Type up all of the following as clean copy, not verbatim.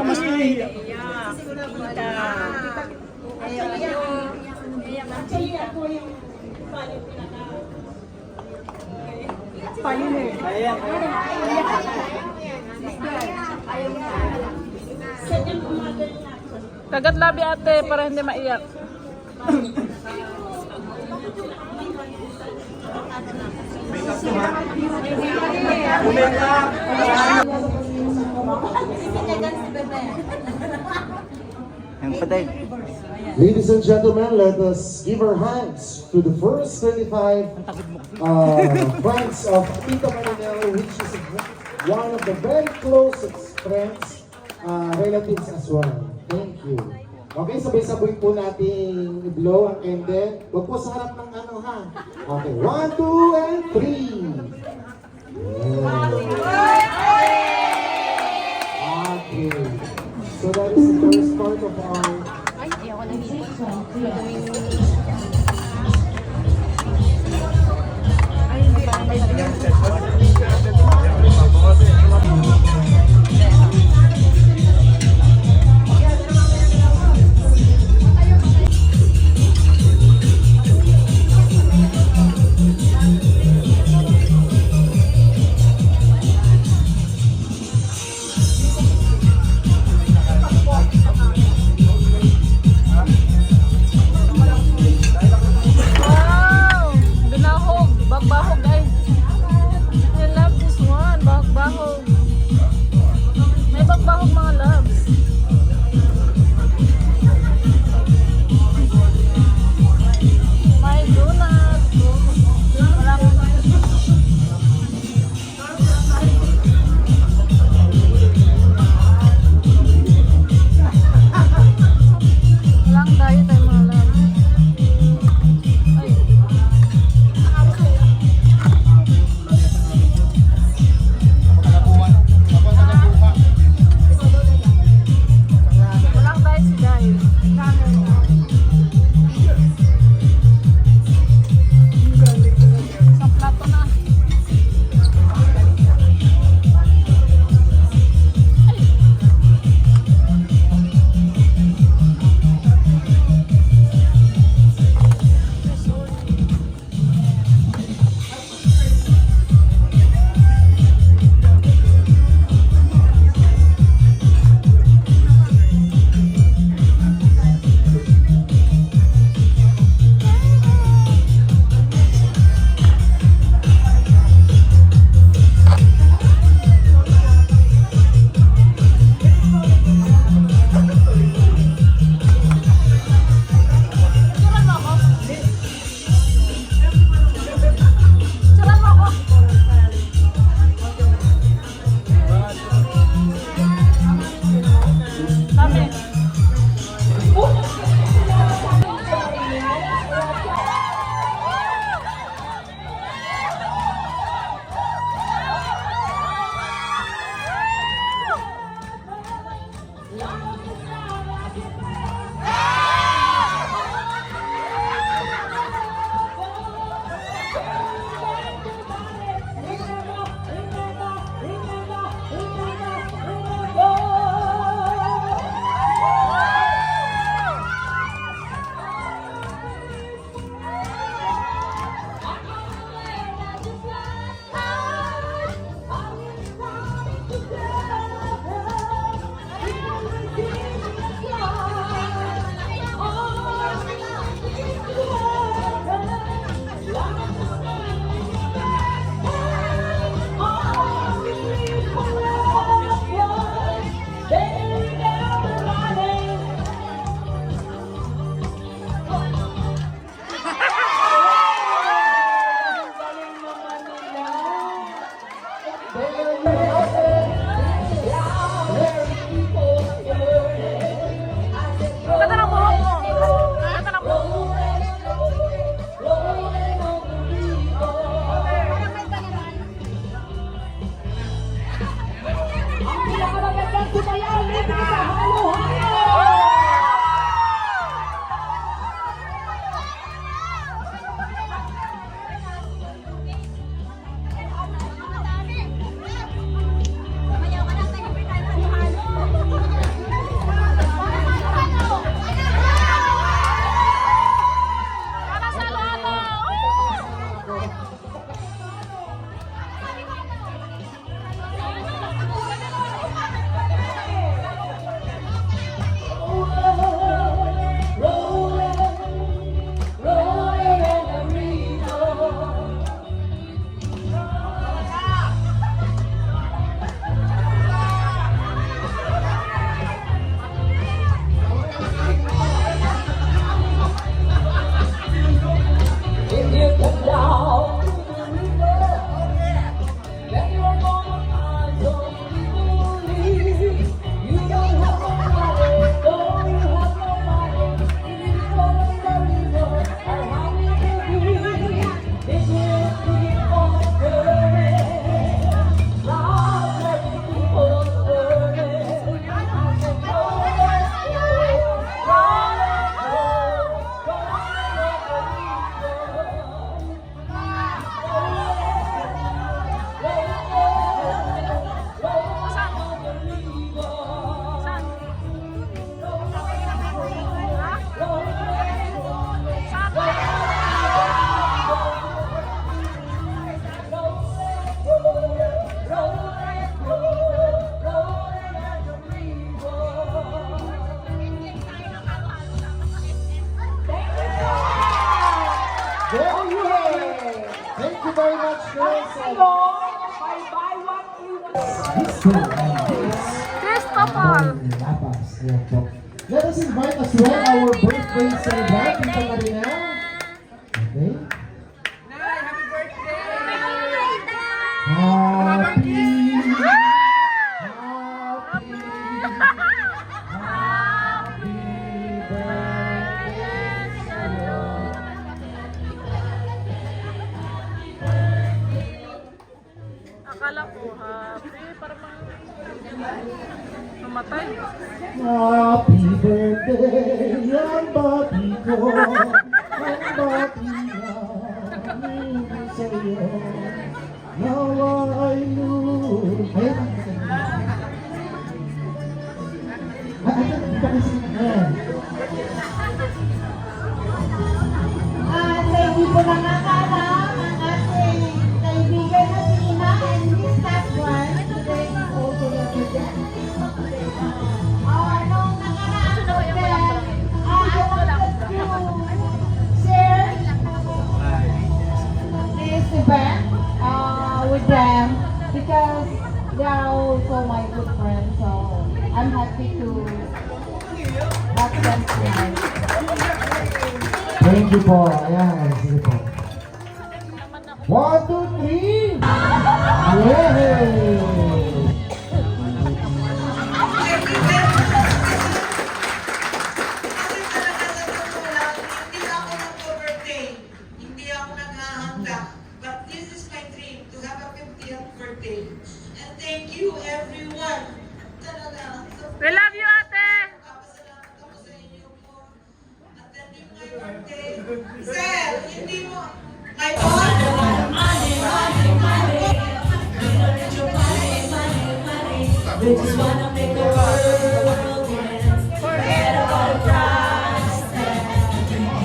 Mas nahihiya. Kagat labi ate para hindi maiyak. Ladies and gentlemen, let us give our hands to the first 35 friends of Tita Marinel, which is one of the very closest friends, relatives as well. Thank you. Okay, sabay-sabay po natin i-blow ang candle. Huwag po sa harap ng ano ha. Okay, 1, 2, and 3. Okay. So that is the first part of our Christopher! Let us invite as well our birthday celebrant, Tita Marina. Okay. Happy birthday! Happy Akala ko happy, parang mamatay. Happy birthday, ang babi ko, ang babi namin sa'yo. Nawa'y lulu. Ayan. Thank you po nangangalam ang ating kaibigan na si Ina and Miss Catwan. Today is also your birthday. Nung nakaraan po din, I wanted to share this event with them because they are also my good friends. So I'm happy to have them tonight. Thank you po. Ayan, sige po. 1, 2, 3! Yay! Hindi ako nag-birthday, hindi ako naghahanda. But this is my dream, to have a 50th birthday. And thank you everyone. Talaga, We love you, ate! papasalamat ako sa inyo po. Attending my birthday. Sir, hindi mo, my We just wanna make the world end. Forget about the price tag.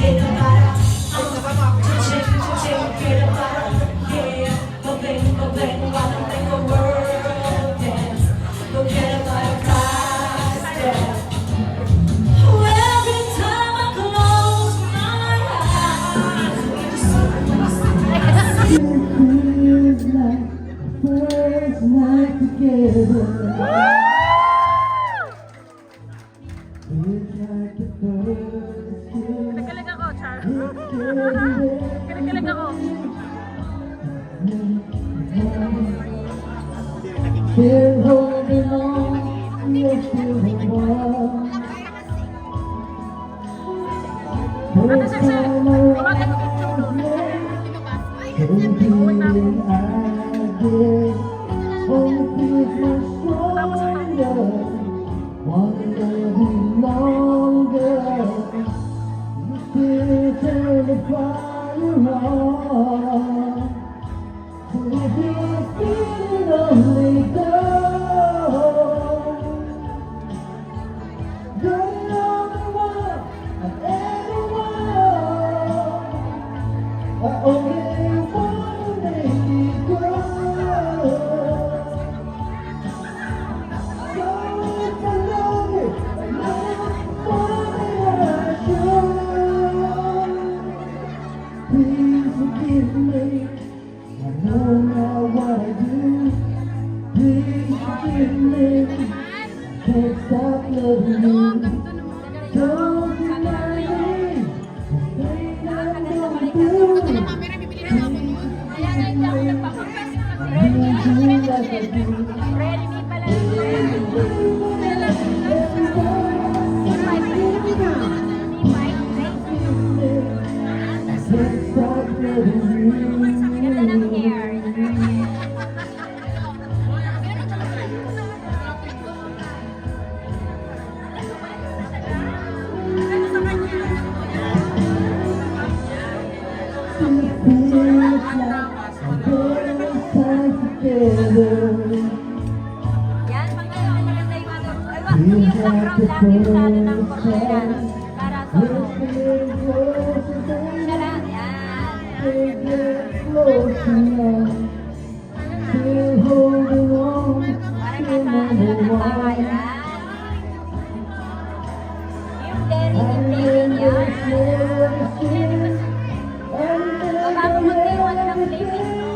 Hit about it. Forget about it. Yeah, but wanna make the world dance. Forget about the price tag. Every time I close my eyes, we just Feels like first night together. Feels like the first kiss. Kinikilig ako, Char. Kinikilig ako. Still holding on, you're still the one. Ate First Sexy, time bakit around, every feeling I get, only feels much stronger. Wonder who longer, you still turn the fire on. So if you're feeling only go, you're the only one I've ever known. I only wanna make it grow. So if I love you, I wanna show. Please forgive me. I know now what I do. Please forgive me. Can't stop loving you. Don't deny me. The pain I'm going through. Please forgive me. I need you like I do. Can't stop loving you. Yan, mga maganda yung ano. Yung background namin sa ano ng Portugal. Para sa Sarap, yan. Para kasama na tawa yan. Yung very good yan. Baka mo mag-iwan ng playlist mo.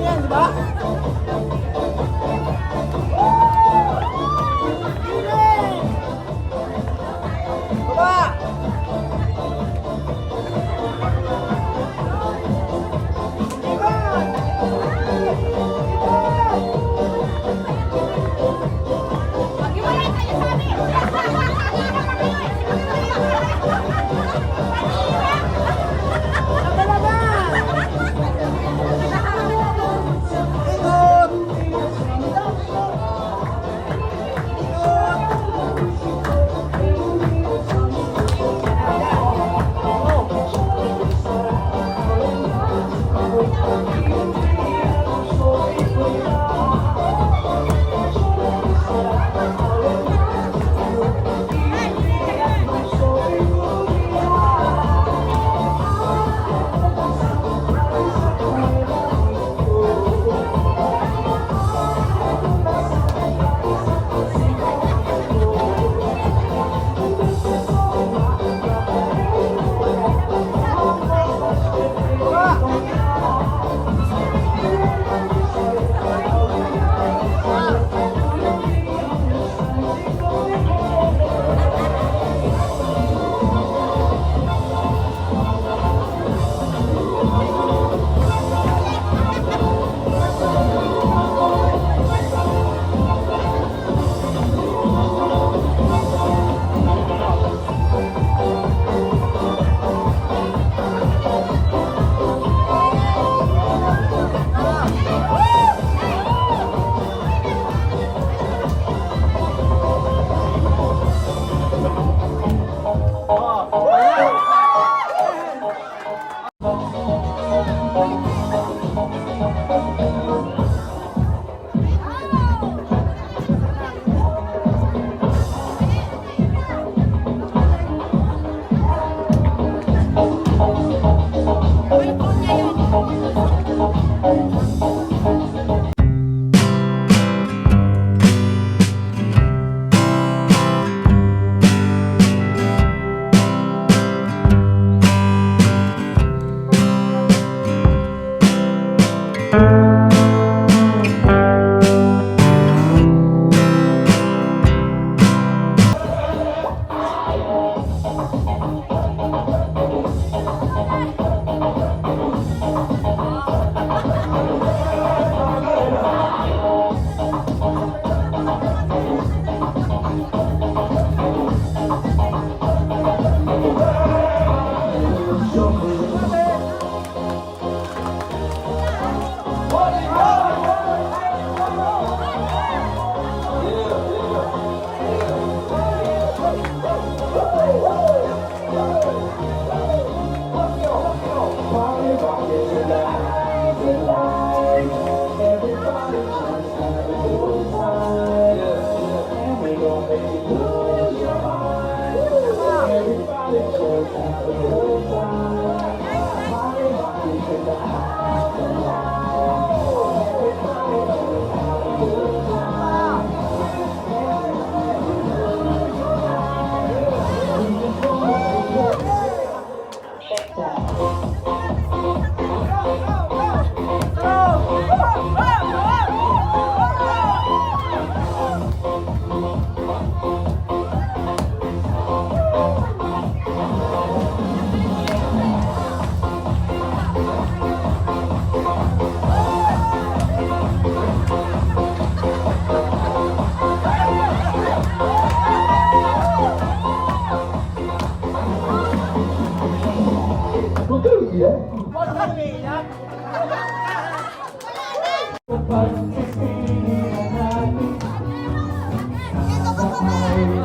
yan, di ba? Baba!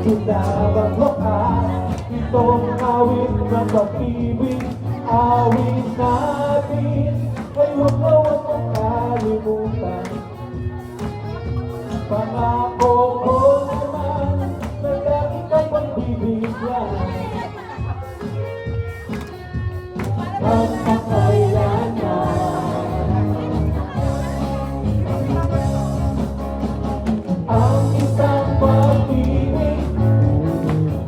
Dapat wakas itong awit ng pag-ibig, awit natin ay huwag na huwag mong kalimutan. Pangako ko naman na lagi kang pagbibigyan hanggang kailangan. Ang isang pag-ibig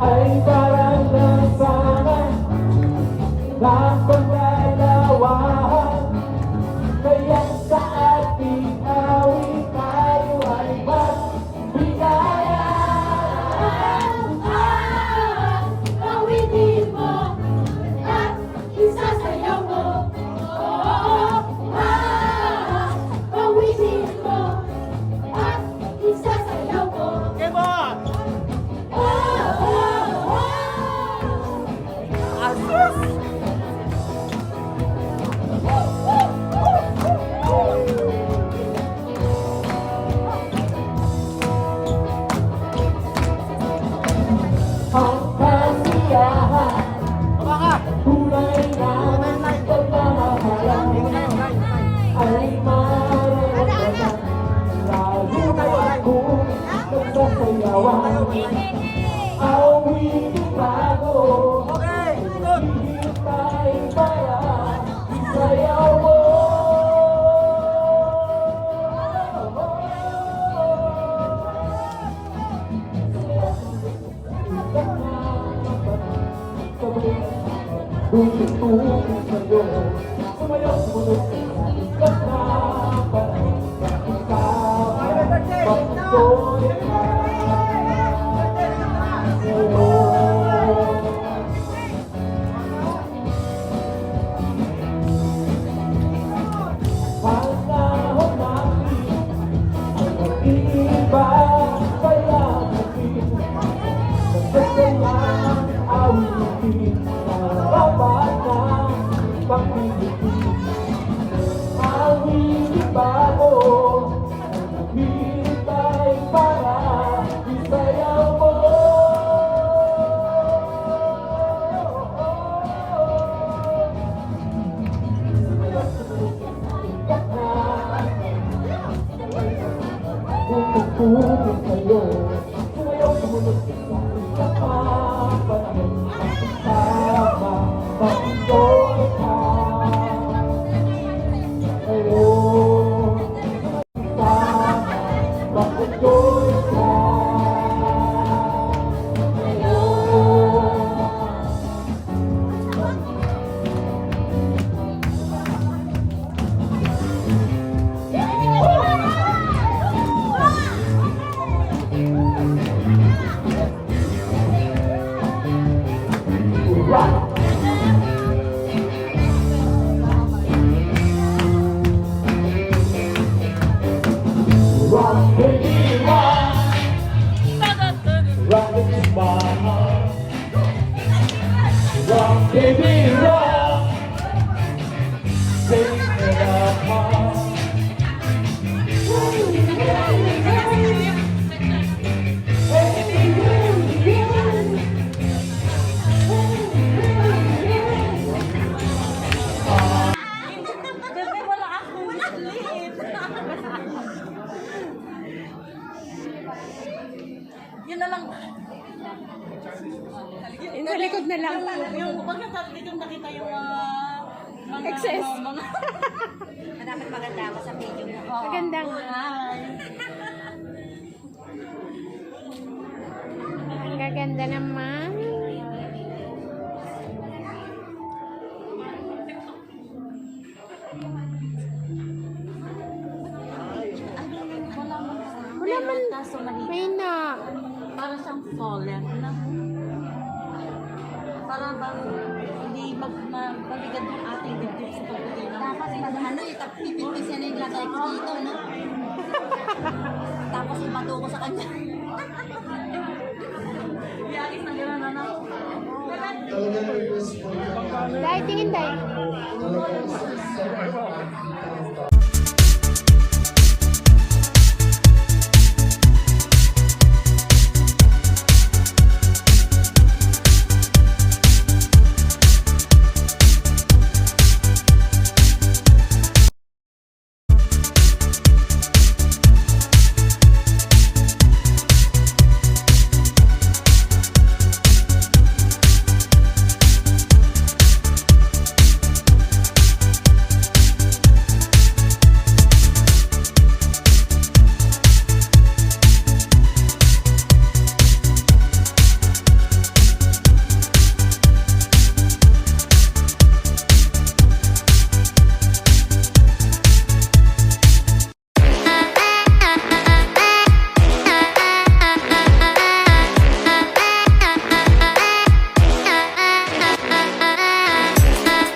ay parang lansangan ng pagdalawahan, kaya saan bago naghihintay para isayaw mo. Pupupugin kayo, sumayaw sumunod sa panahon sama, mag-enjoy ka. Ngayon, sama, mag-enjoy ka. Rock! Rock, baby, rock! Rock is my heart. Rock, baby, rock! Sing it apart. Bebe, wala akong liit. Yun na lang. Yung sa likod na lang. Yung pagkatalikod yung nakita yung mga Excess. mga dapat maganda ako sa video mo. Maganda nga. Ang gaganda naman. Wala man. Kaso maliit. May na. Para siyang fallen na. Para bang hindi magbalikan ng ating dibdib sa pagpili. Dapat ano, ipipipis yan yung lagay ko dito, no? Tapos ibato ko sa kanya. Iagis na gano'n, ano? Talaga request ko. Dahil tingin tayo. Talaga